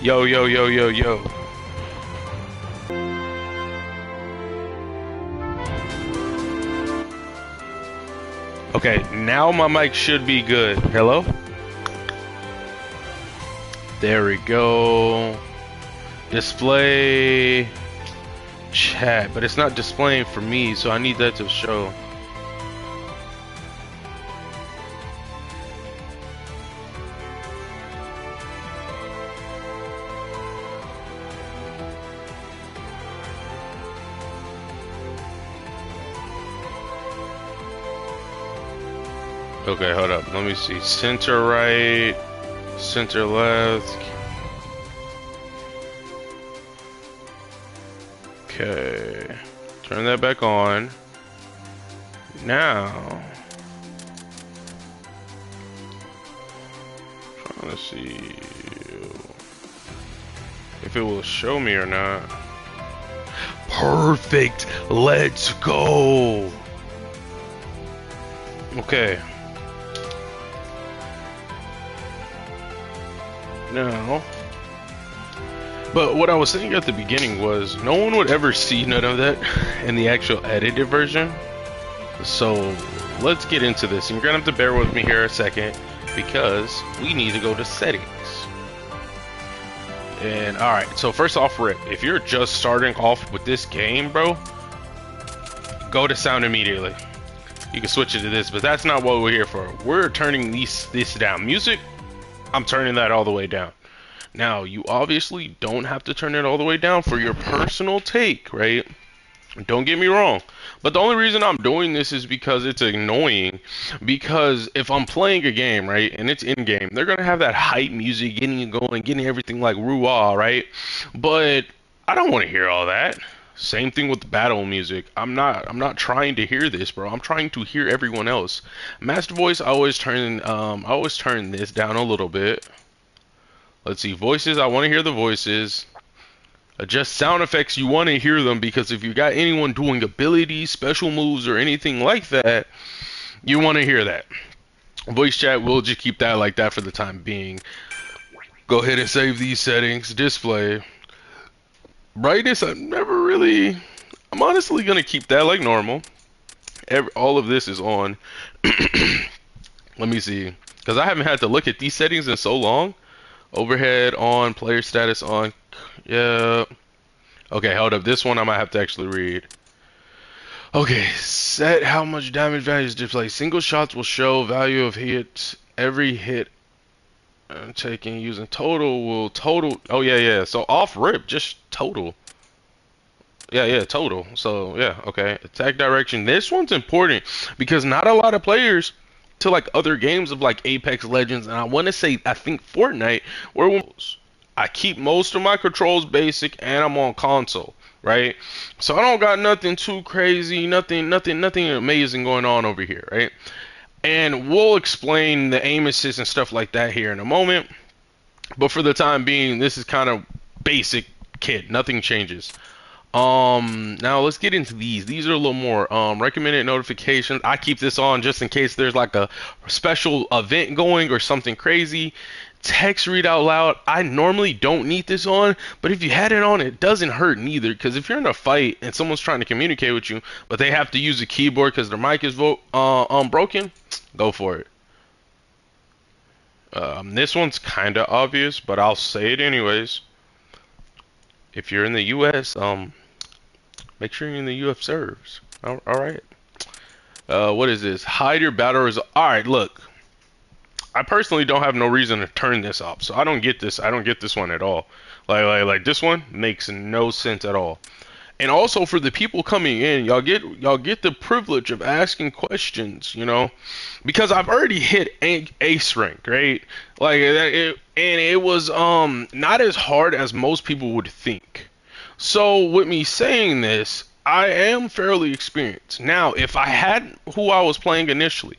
Yo, yo, yo, yo, yo. Okay, now my mic should be good. Hello? There we go. Display chat, but it's not displaying for me, so I need that to show. Okay, hold up. Let me see. Center right, center left. Okay. Turn that back on. Now. Trying to see if it will show me or not. Perfect. Let's go. Okay. No. But what I was saying at the beginning was no one would ever see none of that in the actual edited version. So let's get into this. And you're gonna have to bear with me here a second because we need to go to settings. And alright, so first off, rip, if you're just starting off with this game, bro, go to sound immediately. You can switch it to this, but that's not what we're here for. We're turning this down. Music, I'm turning that all the way down. Now, you obviously don't have to turn it all the way down for your personal take, right? Don't get me wrong. But the only reason I'm doing this is because it's annoying. Because if I'm playing a game, right, and it's in-game, they're going to have that hype music getting you going, getting everything like roo-ah, right? But I don't want to hear all that. Same thing with the battle music. I'm not trying to hear this, bro. I'm trying to hear everyone else. Master voice, I always turn this down a little bit. Let's see, voices, I want to hear the voices. Adjust sound effects, you want to hear them because if you got anyone doing abilities, special moves, or anything like that, you want to hear that. Voice chat, we'll just keep that like that for the time being. Go ahead and save these settings. Display. Brightness, I'm honestly going to keep that like normal. All of this is on. Let me see. Because I haven't had to look at these settings in so long. Overhead on, player status on. Yeah. Okay, hold up. This one I might have to actually read. Okay, set how much damage values display. Single shots will show value of hits. Every hit taking using total will total. Oh yeah. So off rip, just total. Yeah, total. So yeah, okay. Attack direction. This one's important because not a lot of players to like other games of like Apex Legends, and I want to say I think Fortnite, where I keep most of my controls basic and I'm on console, right? So I don't got nothing too crazy, nothing amazing going on over here, right? And we'll explain the aim assist and stuff like that here in a moment. But for the time being, this is kind of basic kit. Nothing changes. Now let's get into these. These are a little more recommended notifications. I keep this on just in case there's like a special event going or something crazy. Text read out loud. I normally don't need this on, but if you had it on, it doesn't hurt neither. Because if you're in a fight and someone's trying to communicate with you, but they have to use a keyboard because their mic is broken, go for it. This one's kind of obvious, but I'll say it anyways. If you're in the U.S., make sure you're in the U.F. servers. All right. What is this? Hide your battle result. All right, look. I personally don't have no reason to turn this off, so I don't get this. I don't get this one at all. Like this one makes no sense at all. And also for the people coming in, y'all get the privilege of asking questions, you know, because I've already hit ace rank, right? Like it was not as hard as most people would think. So with me saying this, I am fairly experienced. Now, if I had who I was playing initially,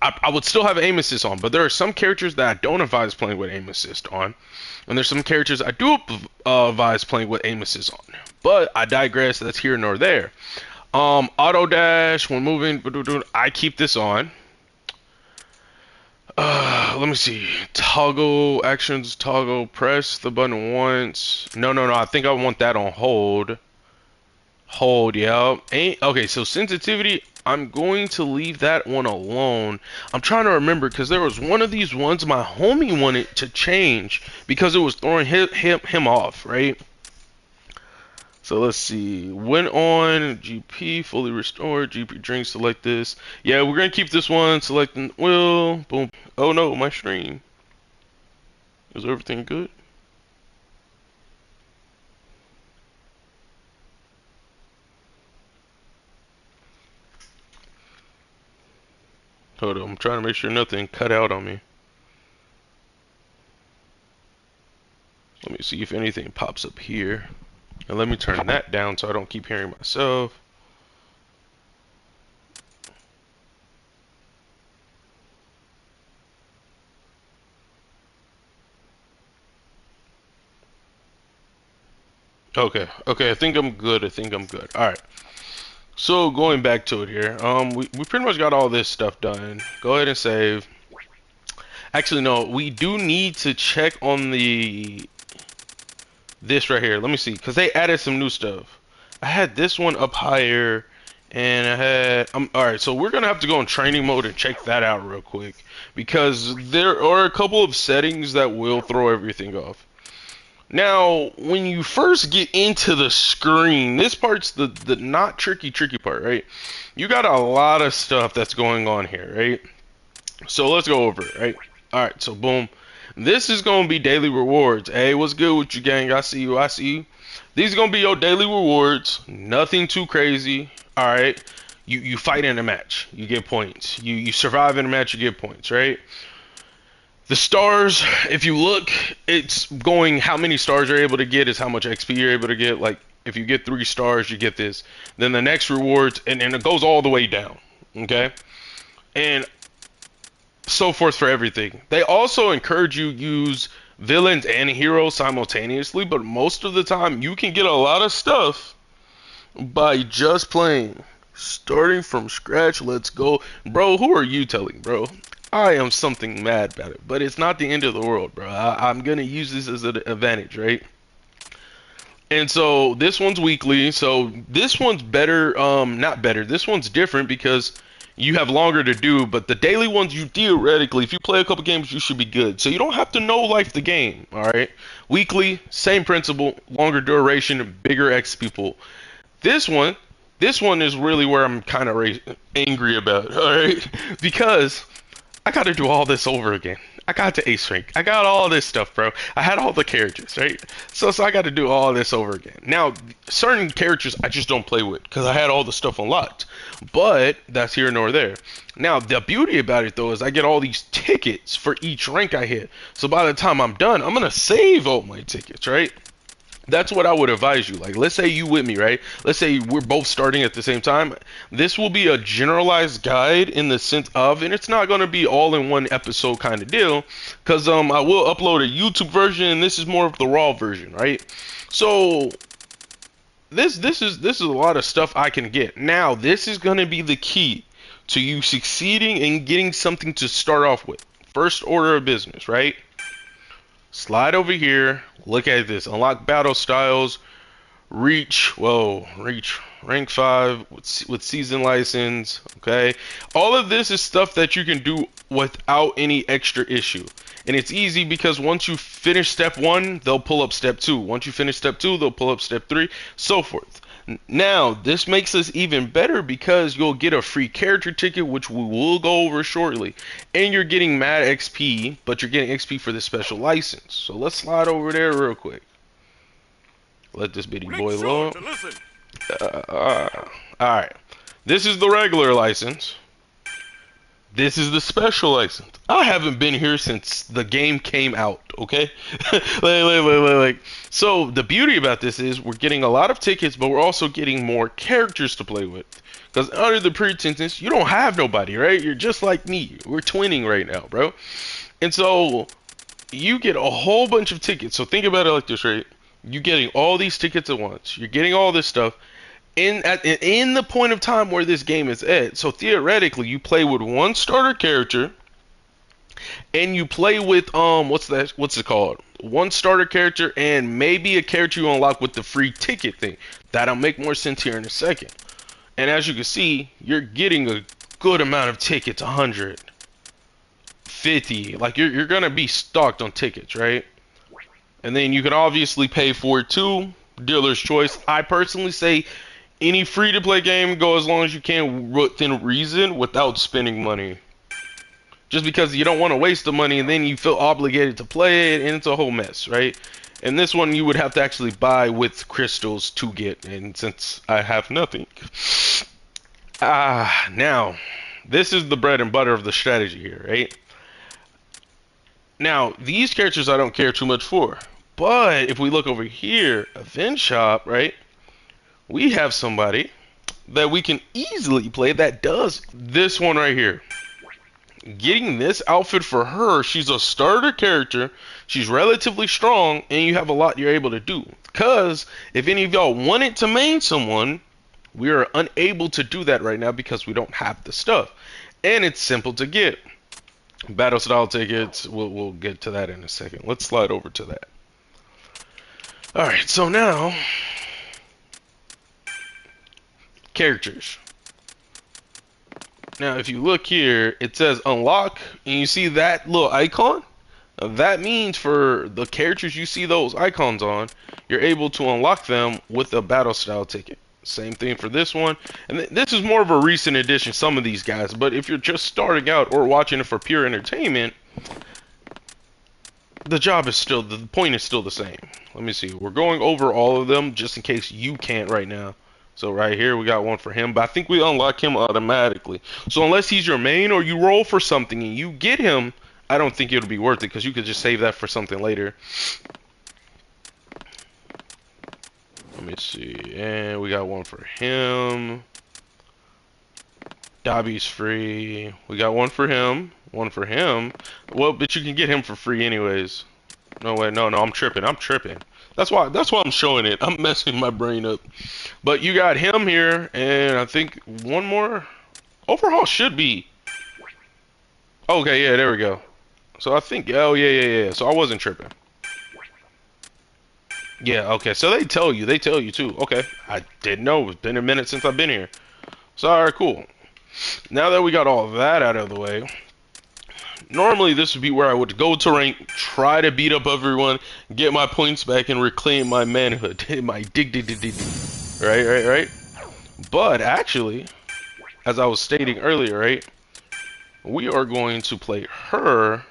I would still have aim assist on, but there are some characters that I don't advise playing with aim assist on, and there's some characters I do advise playing with aim assist on. But I digress. That's here nor there. Auto dash when moving, I keep this on. Let me see. Toggle actions, toggle, press the button once. No, no, no. I think I want that on hold. Hold, yeah. Ain't okay, so sensitivity, I'm going to leave that one alone. I'm trying to remember because there was one of these ones my homie wanted to change because it was throwing him off, right? So let's see. Went on GP fully restored. GP drink. Select this. Yeah, we're gonna keep this one. Selecting will. Boom. Oh no, my stream. Is everything good? Hold on. I'm trying to make sure nothing cut out on me. Let me see if anything pops up here. And let me turn that down so I don't keep hearing myself. Okay, okay, I think I'm good. I think I'm good. Alright. So going back to it here. We pretty much got all this stuff done. Go ahead and save. Actually no, we do need to check on this right here. Let me see, because they added some new stuff. I had this one up higher, and I had. All right, so we're gonna have to go in training mode and check that out real quick because there are a couple of settings that will throw everything off. Now, when you first get into the screen, this part's the not tricky part, right? You got a lot of stuff that's going on here, right? So let's go over it, right? All right, so boom. This is going to be daily rewards. Hey, what's good with you, gang? I see you. I see you. These are going to be your daily rewards. Nothing too crazy. All right. You fight in a match. You get points. You survive in a match. You get points, right? The stars, if you look, it's going how many stars you're able to get is how much XP you're able to get. Like, if you get 3 stars, you get this. Then the next rewards, and it goes all the way down. Okay? And so forth for everything. They also encourage you use villains and heroes simultaneously, but most of the time you can get a lot of stuff by just playing. Starting from scratch, let's go. Bro, who are you telling, bro? I am something mad about it, but it's not the end of the world, bro. I'm gonna use this as an advantage, right? And so this one's weekly, so this one's better, not better, this one's different because you have longer to do, but the daily ones, you theoretically, if you play a couple games, you should be good. So you don't have to know life the game, alright? Weekly, same principle, longer duration, bigger XP pool. This one, this one is really where I'm kind of angry about, alright? Because I gotta do all this over again. I got to ace rank. I got all this stuff, bro. I had all the characters, right? So I got to do all this over again. Now, certain characters I just don't play with because I had all the stuff unlocked. But that's here nor there. Now, the beauty about it, though, is I get all these tickets for each rank I hit. So by the time I'm done, I'm going to save all my tickets, right? That's what I would advise you. Like, let's say you with me, right? Let's say we're both starting at the same time. This will be a generalized guide in the sense of, and it's not going to be all in one episode kind of deal, because I will upload a YouTube version, and this is more of the raw version, right? So this is a lot of stuff I can get. Now, this is going to be the key to you succeeding and getting something to start off with. First order of business, right? Slide over here. Look at this. Unlock battle styles. Reach. Whoa. Reach. Rank 5 with season license. Okay. All of this is stuff that you can do without any extra issue. And it's easy because once you finish step 1, they'll pull up step 2. Once you finish step 2, they'll pull up step 3. So forth. Now, this makes us even better because you'll get a free character ticket, which we will go over shortly. And you're getting mad XP, but you're getting XP for the special license. So let's slide over there real quick. Let this bitty boy load. Alright. This is the regular license. This is the special license. I haven't been here since the game came out, okay? So the beauty about this is we're getting a lot of tickets, but we're also getting more characters to play with. Because under the pretense, you don't have nobody, right? You're just like me. We're twinning right now, bro. And so you get a whole bunch of tickets. So think about it like this, right? You're getting all these tickets at once. You're getting all this stuff. In the point of time where this game is at. So theoretically, you play with one starter character, and you play with what's it called? One starter character and maybe a character you unlock with the free ticket thing. That'll make more sense here in a second. And as you can see, you're getting a good amount of tickets, 100, 50. Like you're gonna be stocked on tickets, right? And then you can obviously pay for it too. Dealer's choice. I personally say any free to play game, go as long as you can within reason without spending money. Just because you don't want to waste the money and then you feel obligated to play it and it's a whole mess, right? And this one you would have to actually buy with crystals to get, and since I have nothing. Now, this is the bread and butter of the strategy here, right? Now, these characters I don't care too much for. But if we look over here, event shop, right? We have somebody that we can easily play that does this one right here. Getting this outfit for her, she's a starter character, she's relatively strong, and you have a lot you're able to do. Because if any of y'all wanted to main someone, we are unable to do that right now because we don't have the stuff. And it's simple to get. Battle style tickets, we'll get to that in a second. Let's slide over to that. Alright, so now, characters. Now, if you look here, it says unlock, and you see that little icon? That means for the characters you see those icons on, you're able to unlock them with a battle style ticket. Same thing for this one. And this is more of a recent addition, some of these guys. But if you're just starting out or watching it for pure entertainment, the point is still the same. Let me see. We're going over all of them just in case you can't right now. So right here we got one for him, but I think we unlock him automatically. So unless he's your main or you roll for something and you get him, I don't think it'll be worth it because you could just save that for something later. Let me see. And we got one for him. Dobby's free. We got one for him. One for him. Well, but you can get him for free anyways. No way. No, I'm tripping. That's why I'm showing it. I'm messing my brain up. But you got him here, and I think one more. Overhaul should be. Okay, yeah, there we go. So I think, oh yeah. So I wasn't tripping. Yeah, okay. So they tell you too. Okay, I didn't know. It's been a minute since I've been here. So alright, cool. Now that we got all that out of the way, normally this would be where I would go to rank, try to beat up everyone, get my points back, and reclaim my manhood, my dig. Right. But actually, as I was stating earlier, right, we are going to play her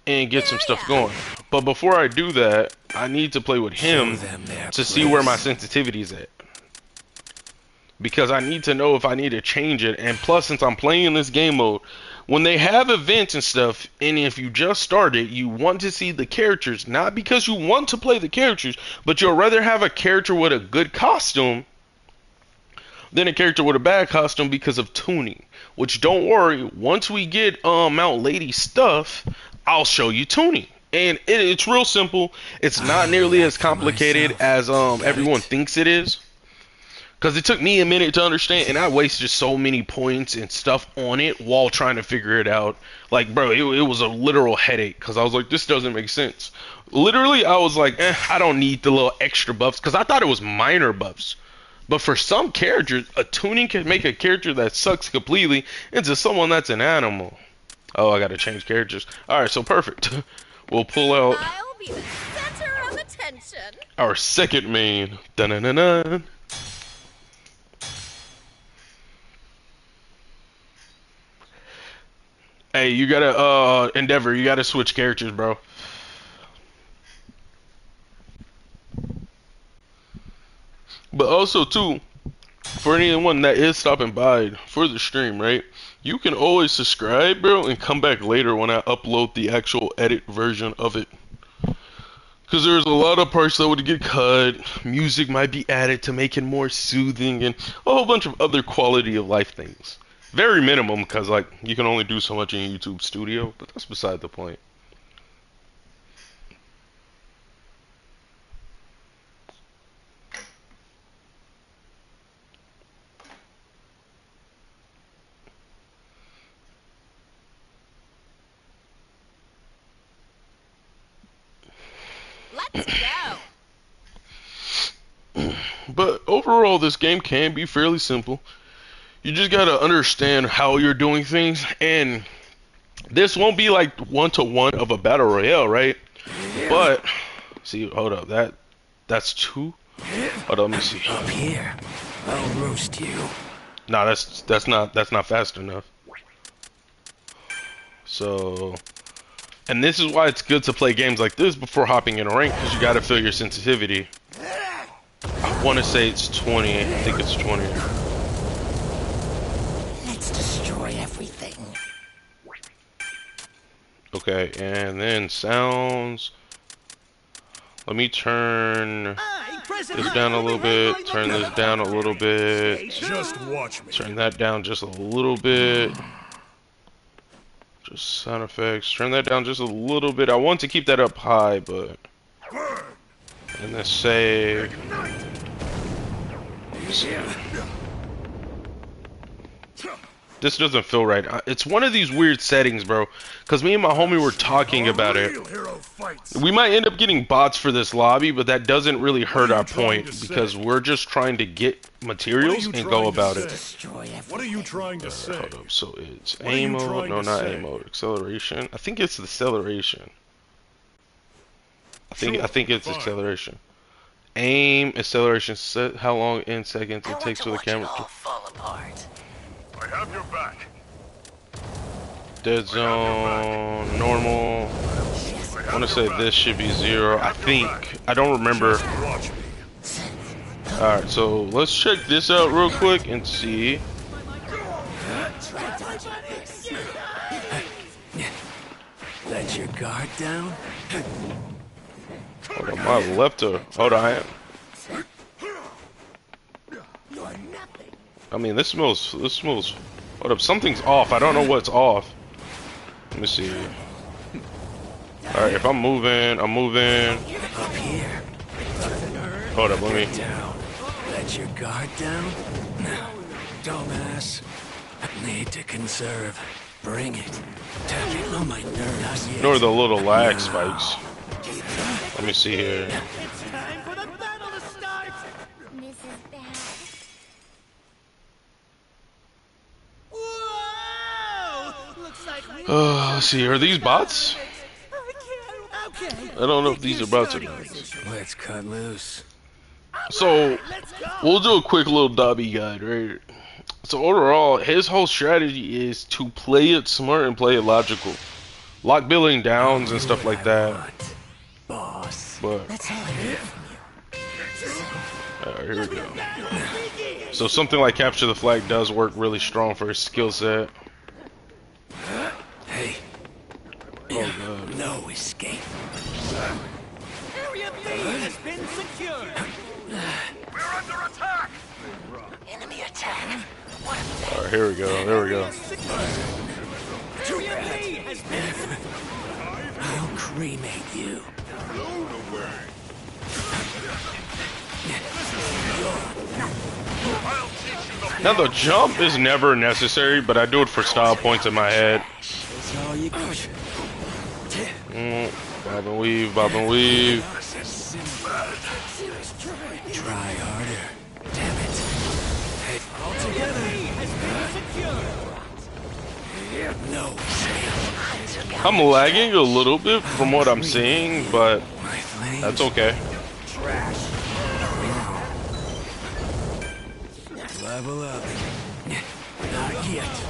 and get some stuff going. But before I do that, I need to play with him to see where my sensitivity is at. Because I need to know if I need to change it. And plus, since I'm playing this game mode, when they have events and stuff, and if you just started, you want to see the characters, not because you want to play the characters, but you'll rather have a character with a good costume than a character with a bad costume because of tuning. Which, don't worry, once we get Mount Lady stuff, I'll show you tuning. And it's real simple. It's not nearly as complicated as everyone thinks it is. Because it took me a minute to understand, and I wasted so many points and stuff on it while trying to figure it out. Like, bro, it was a literal headache, because I was like, this doesn't make sense. Literally, I was like, I don't need the little extra buffs, because I thought it was minor buffs. But for some characters, a tuning can make a character that sucks completely into someone that's an animal. Oh, I gotta change characters. Alright, so perfect. We'll pull out I'll be the center of attention. our second main. Dun-dun-dun-dun. Hey, you gotta, Endeavor, you gotta switch characters, bro. But also, too, for anyone that is stopping by for the stream, right? You can always subscribe, bro, and come back later when I upload the actual edit version of it. Because there's a lot of parts that would get cut, music might be added to make it more soothing, and a whole bunch of other quality of life things. Very minimum, because, like, you can only do so much in YouTube Studio, but that's beside the point. overall, this game can be fairly simple. You just gotta understand how you're doing things, and this won't be like one-to-one of a battle royale, right? But see, hold up, that's two. Hold on, let me see. Up here, I'll roast you. Nah, that's not fast enough. So, and this is why it's good to play games like this before hopping in a rank, because you gotta feel your sensitivity. I want to say it's 20. I think it's 20. Let's destroy everything. Okay, and then sounds. Let me turn this down a little bit. Turn this down a little bit. Just watch me. Turn that down just a little bit. Just sound effects. Turn that down just a little bit. I want to keep that up high, but. And then save. This doesn't feel right. It's one of these weird settings, bro. Because me and my homie were talking about it. We might end up getting bots for this lobby, but that doesn't really hurt our point. Because we're just trying to get materials and go about it. What are you trying to say? Hold up. So it's aim mode. No, not aim mode. Acceleration. I think it's the acceleration. I think it's acceleration. Aim, acceleration, set how long in seconds it takes for the camera to fall apart. I have your back. Dead zone, normal. I want to say this should be 0. I think. I don't remember. Watch me. Alright, so let's check this out real quick and see. Let your guard down. Hold on, my left or hold on. I mean, this smells. Hold up, something's off. I don't know what's off. Let me see. All right, if I'm moving. Up here. Hold up, let me. Down. Let your guard down. Dumbass. Need to conserve. Bring it. Tapping on my nerves. Ignore the little lag spikes. Let me see here. It's time for the battle to start. This is bad. Whoa! Looks like we Let's see. Are these bots? Okay. I don't know if these are bots or not. Let's cut loose. So we'll do a quick little Dobby guide, right? So overall, his whole strategy is to play it smart and play it logical. Lock billing downs and stuff like that. Boss. But That's all I need from you. here we go. So something like capture the flag does work really strong for his skill set. Hey. Oh god. No escape. Area B has been secured. We're under attack. Enemy attack. What All right, here we go. There we go. Area B has been I'll cremate you. Now the jump is never necessary, but I do it for style points in my head. That's all you got. Bob and weave, bob and weave. Try harder. Damn it. Hey, all together. No escape. I'm lagging a little bit from what I'm seeing, but My flames. that's okay. Level up. Not yet.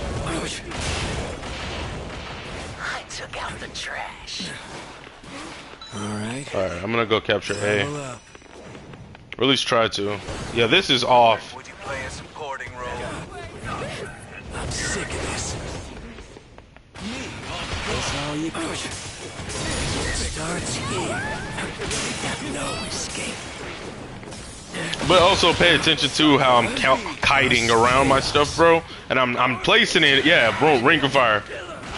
I took out the trash. Alright. Alright, I'm gonna go capture A. Level up. Or at least try to. Yeah, this is off. Would you play a supporting role? I'm sick of this. That's all you got. Starts here. No escape. But also pay attention to how I'm kiting around my stuff, bro. And I'm placing it, yeah, bro, ring of fire.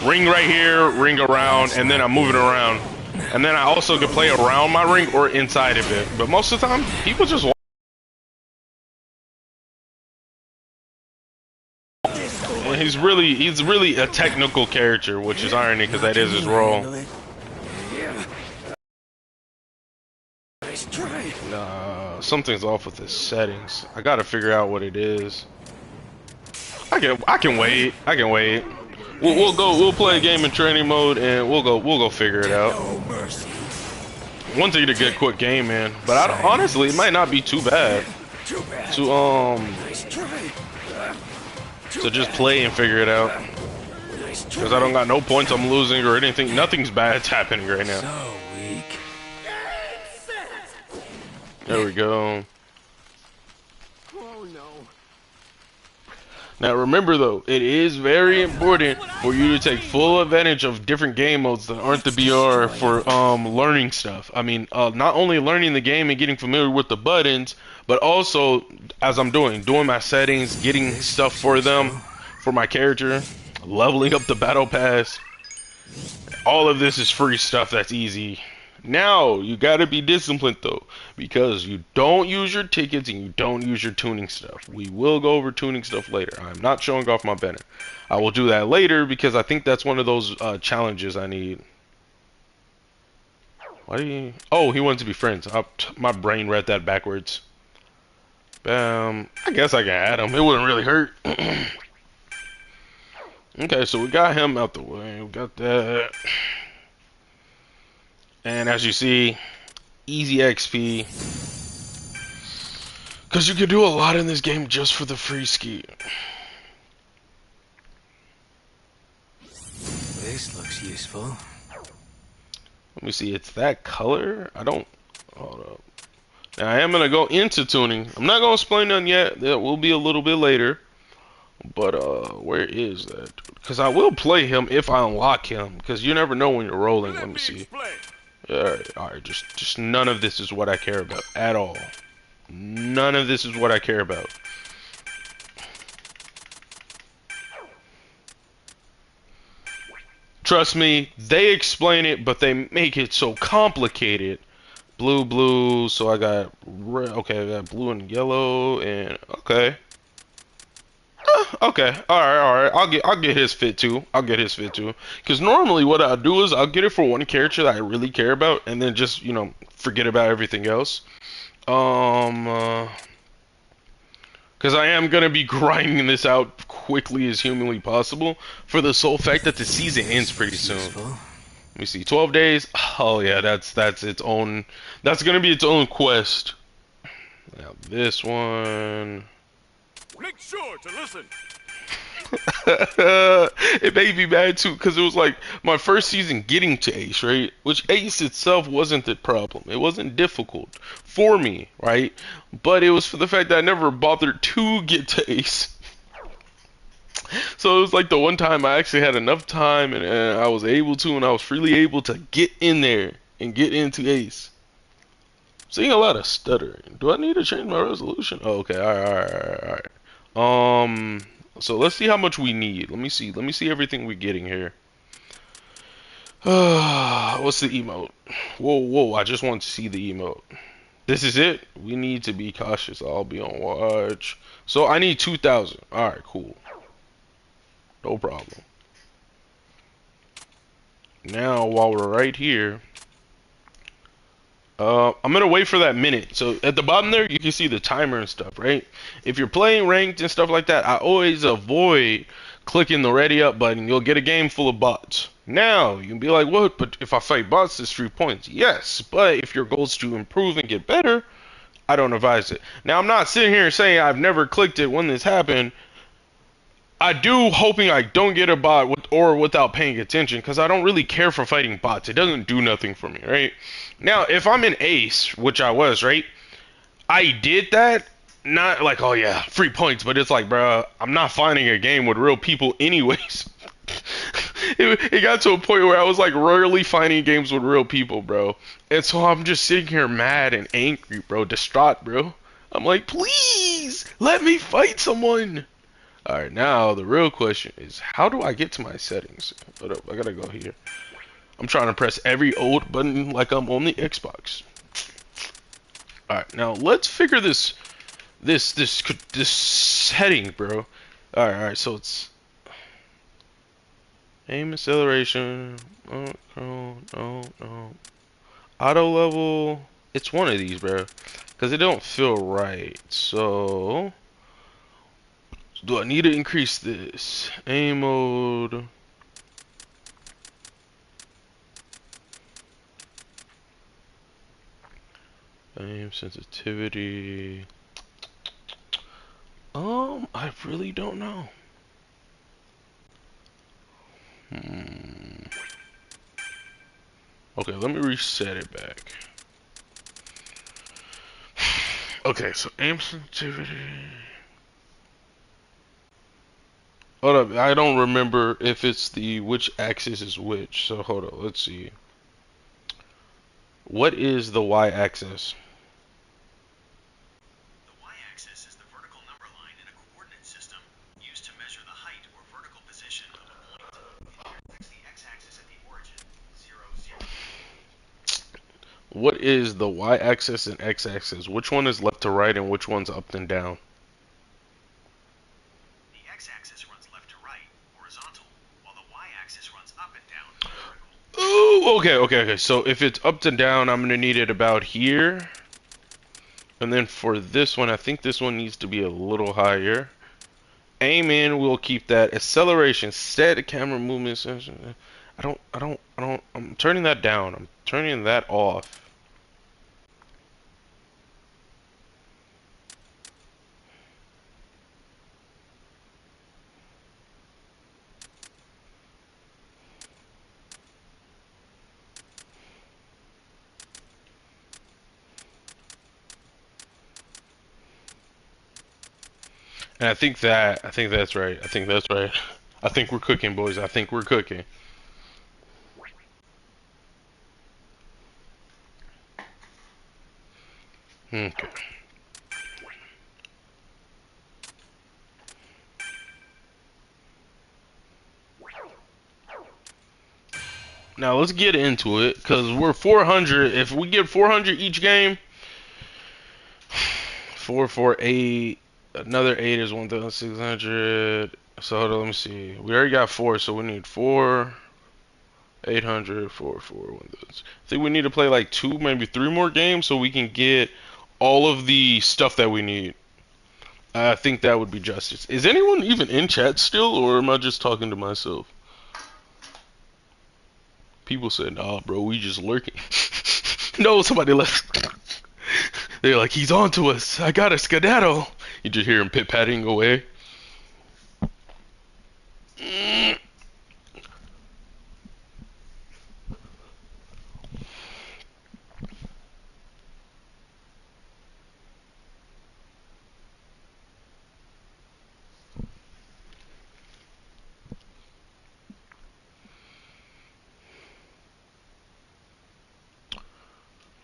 Ring right here, ring around, and then I'm moving around. And then I also can play around my ring or inside of it. But most of the time, people just walk. And he's really a technical character, which is irony because that is his role. Nice try. Nah, something's off with the settings. I gotta figure out what it is. I can wait. I can wait. We'll play a game in training mode and we'll go figure it out. No mercy. One thing to get quick game, man. But honestly, it might not be too bad Too bad. to Nice try. to just play and figure it out. Nice try. Because I don't got no points I'm losing or anything. Nothing's bad's happening right now. So weak. There we go. Oh no. Now remember though, it is very important for you to take full advantage of different game modes that aren't the BR for learning stuff. I mean, not only learning the game and getting familiar with the buttons, but also as I'm doing my settings, getting stuff for them, for my character, leveling up the battle pass. All of this is free stuff that's easy. Now, you gotta be disciplined though, because you don't use your tickets and you don't use your tuning stuff. We will go over tuning stuff later. I'm not showing off my banner. I will do that later because I think that's one of those challenges I need. Why do you... Oh, he wants to be friends. My brain read that backwards. Bam. I guess I can add him. It wouldn't really hurt. Okay, so we got him out the way. We got that. And as you see, easy XP. Because you can do a lot in this game just for the free ski. This looks useful. Let me see, it's that color? I don't... Hold up. Now, I am going to go into tuning. I'm not going to explain none yet. That will be a little bit later. But, where is that? Because I will play him if I unlock him. Because you never know when you're rolling. Let me see. Alright, just none of this is what I care about at all. None of this is what I care about. Trust me, they explain it, but they make it so complicated. Blue, so I got red, okay, I got blue and yellow, and okay. Okay, alright, I'll get his fit too. Because normally what I'll do is I'll get it for one character that I really care about, and then just, you know, forget about everything else. Because I am gonna be grinding this out quickly as humanly possible for the sole fact that the season ends pretty soon. Let me see, 12 days. Oh yeah, that's its own. That's gonna be its own quest. Now this one. Make sure to listen. It made me mad too, because it was like my first season getting to Ace, right? Which Ace itself wasn't the problem. It wasn't difficult for me, right? But it was for the fact that I never bothered to get to Ace. So it was like the one time I actually had enough time and I was able to, and I was freely able to get in there and get into Ace. Seeing a lot of stuttering. Do I need to change my resolution? Oh, okay, alright. So let's see how much we need. Let me see everything we're getting here. What's the emote? Whoa, I just want to see the emote. This is it? We need to be cautious. I'll be on watch. So I need 2,000. Alright, cool. No problem. Now, while we're right here, I'm gonna wait for that minute. So at the bottom there, you can see the timer and stuff, right? If you're playing ranked and stuff like that, I always avoid clicking the ready up button. You'll get a game full of bots. Now, you can be like, what? But if I fight bots, it's 3 points. Yes, but if your goal is to improve and get better, I don't advise it. Now, I'm not sitting here saying I've never clicked it when this happened. I do, hoping I don't get a bot or without paying attention, because I don't really care for fighting bots. It doesn't do nothing for me, right? Now, if I'm in Ace, which I was, right? I did that, not like, oh yeah, 3 points, but it's like, bro, I'm not finding a game with real people anyways. It got to a point where I was like rarely finding games with real people, bro. And so I'm just sitting here mad and angry, bro, distraught, bro. I'm like, please, let me fight someone. Alright, now the real question is, how do I get to my settings? Hold up, I gotta go here. I'm trying to press every old button like I'm on the Xbox. Alright, now let's figure this setting, bro. Alright, so it's aim acceleration. No. Auto level. It's one of these, bro. Because it don't feel right. So, do I need to increase this? Aim mode. Aim sensitivity. I really don't know. Okay, let me reset it back. Okay, so aim sensitivity. Hold up, I don't remember if it's the which axis is which. So hold up, let's see. What is the y-axis? The y-axis is the vertical number line in a coordinate system used to measure the height or vertical position of a point. It intersects the x-axis at the origin, 0, 0. What is the y-axis and x-axis? Which one is left to right and which one's up and down? The x-axis runs left to right, horizontal, while the y-axis runs up and down, vertical. Oh, okay. So if it's up and down, I'm gonna need it about here. And then for this one, I think this one needs to be a little higher. Aim in, we'll keep that. Acceleration, static camera movement. I'm turning that down. I'm turning that off. And I think that's right. I think that's right. I think we're cooking, boys. I think we're cooking. Okay. Now let's get into it, cause we're 400. If we get 400 each game, 448, another 8 is 1,600. So hold on, let me see. We already got 4, so we need 4, 800, 1,000. I think we need to play like 2, maybe 3 more games so we can get all of the stuff that we need. I think that would be justice. Is anyone even in chat still, or am I just talking to myself? People said, nah, bro, we just lurking. No, somebody left. They're like, he's on to us. I got a skedaddle. You just hear him pit-patting away.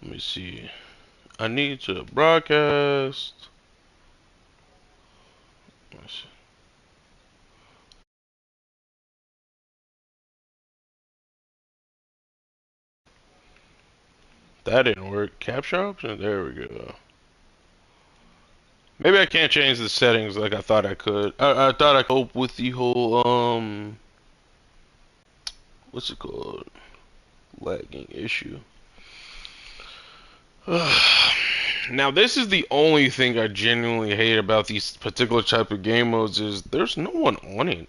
Let me see. I need to broadcast. That didn't work. Capture option? There we go. Maybe I can't change the settings like I thought I could. I thought I could cope with the whole, what's it called? Lagging issue. Now this is the only thing I genuinely hate about these particular type of game modes is there's no one on it.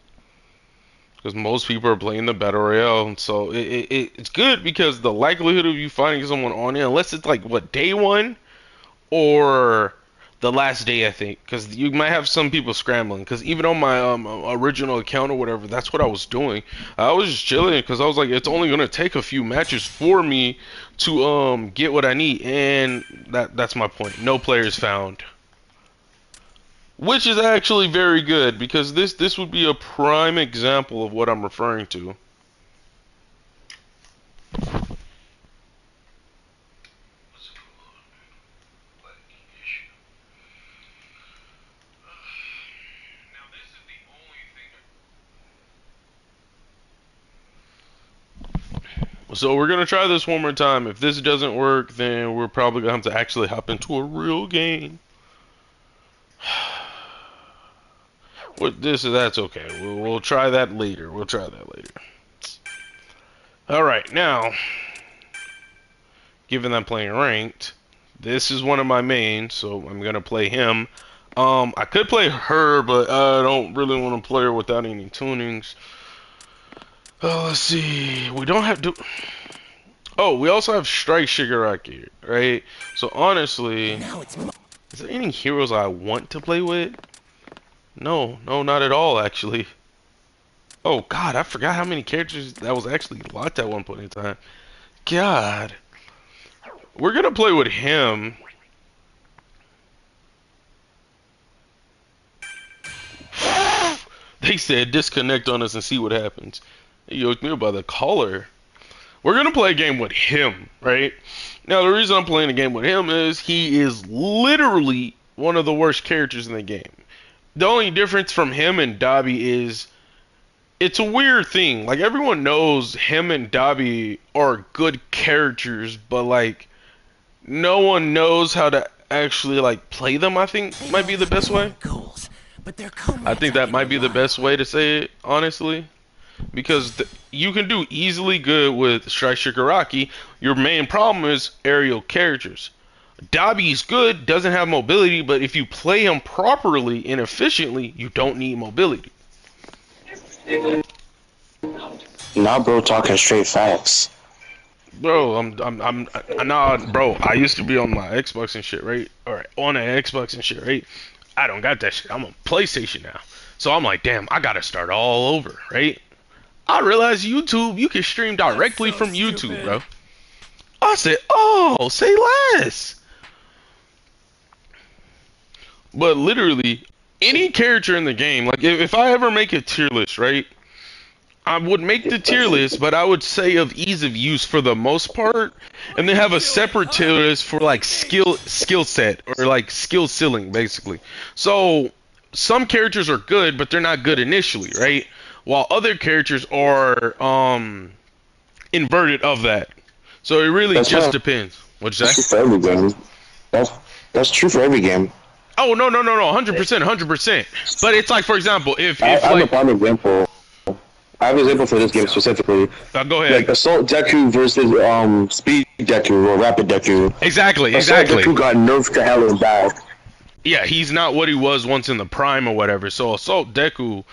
Because most people are playing the Battle Royale, and so it's good because the likelihood of you finding someone on it, unless it's like, what, day one? Or the last day, I think, because you might have some people scrambling. Because even on my original account or whatever, that's what I was doing. I was just chilling because I was like, it's only gonna take a few matches for me to get what I need, and that's my point. No players found, which is actually very good because this would be a prime example of what I'm referring to. So we're gonna try this one more time. If this doesn't work, then we're probably gonna have to actually hop into a real game. What this is, that's okay. We'll try that later. We'll try that later. All right, now, given that I'm playing ranked, This is one of my mains, so I'm gonna play him. I could play her, but I don't really want to play her without any tunings. Let's see. We don't have to. Oh, we also have Strike Shigaraki, right? So honestly, is there any heroes I want to play with? No, not at all, actually. Oh God, I forgot how many characters that was actually locked at one point in time. God, we're gonna play with him. They said disconnect on us and see what happens. He yoked me up by the collar. We're gonna play a game with him, right? Now the reason I'm playing a game with him is he is literally one of the worst characters in the game. The only difference from him and Dobby is it's a weird thing. Like everyone knows him and Dobby are good characters, but like no one knows how to actually like play them. I think might be the best way. Goals, but their I think that might be the best way to say it, honestly, because you can do easily good with Strike Shigaraki. Your main problem is aerial characters. Dobby's good, doesn't have mobility, but if you play him properly and efficiently, you don't need mobility. Nah, bro, talking straight facts. Bro, I'm not, bro. I used to be on my Xbox and shit, right? Or on an Xbox and shit, right? I don't got that shit. I'm on PlayStation now, so I'm like, damn, I gotta start all over, right? I realized YouTube, you can stream directly from YouTube, bro. I said, oh, say less. But literally, any character in the game, like if I ever make a tier list, right? I would make the tier list, but I would say of ease of use for the most part, and then have a separate tier list for like skill set or like skill ceiling, basically. So some characters are good, but they're not good initially, right? While other characters are inverted of that. So it really just depends. What'd you That's true say? for every game. That's true for every game. Oh no, 100%. But it's like, for example, if I have a like, prime example. I have an example for this game specifically. go ahead. Like Assault Deku versus Speed Deku or Rapid Deku. Exactly. Assault Deku got nerfed to hell and back. Yeah, he's not what he was once in the prime or whatever. So Assault Deku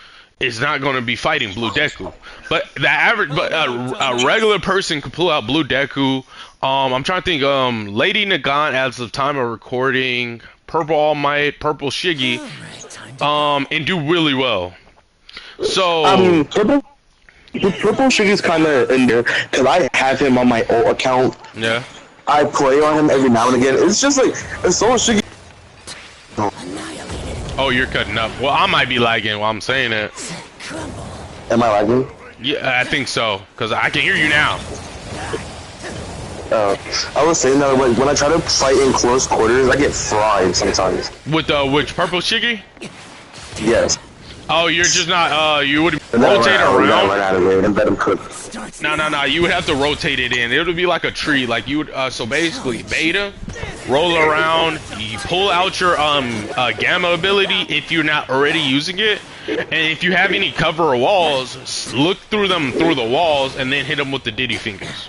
is not going to be fighting Blue Deku. But a regular person could pull out Blue Deku. I'm trying to think. Lady Nagant as of time of recording, Purple All Might, Purple Shiggy, and do really well. So Purple Shiggy's kind of in there because I have him on my old account. yeah. I play on him every now and again. It's just like Assault Shiggy. Oh, you're cutting up. Well, I might be lagging while I'm saying it. Am I lagging? Yeah, I think so, because I can hear you now. I was saying that when I try to fight in close quarters, I get fried sometimes. With which Purple Shiggy? Yes. Oh, you're just not. You would And then rotate run around. out of it and let him cook. No. You would have to rotate it in. It would be like a tree. Like you would. So basically, beta, roll around. You pull out your gamma ability if you're not already using it, and if you have any cover or walls, look through them through the walls, and then hit them with the Diddy fingers.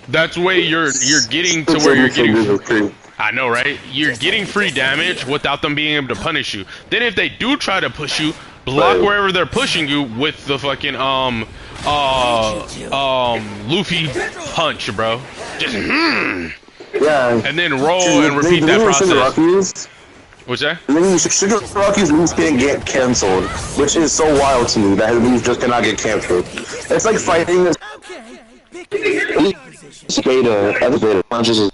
That's way you're getting to where you're getting. I know, right? You're getting free damage without them being able to punish you. Then if they do try to push you, block wherever they're pushing you with the fucking Luffy punch, bro. Just Yeah. and then roll and repeat that process. What's that? Shigaraki's moves can't get cancelled, which is so wild to me that his moves just cannot get cancelled. It's like fighting. It's beta. Other beta punches is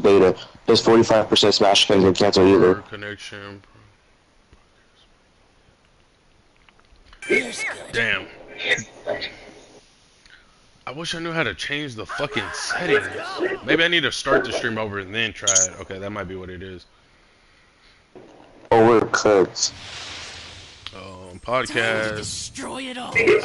beta. There's 45% smash can't get canceled either. Connection. Damn. I wish I knew how to change the fucking settings. Maybe I need to start the stream over and then try it. Okay, that might be what it is. Oh, we're cooked. Podcast. Destroy it all.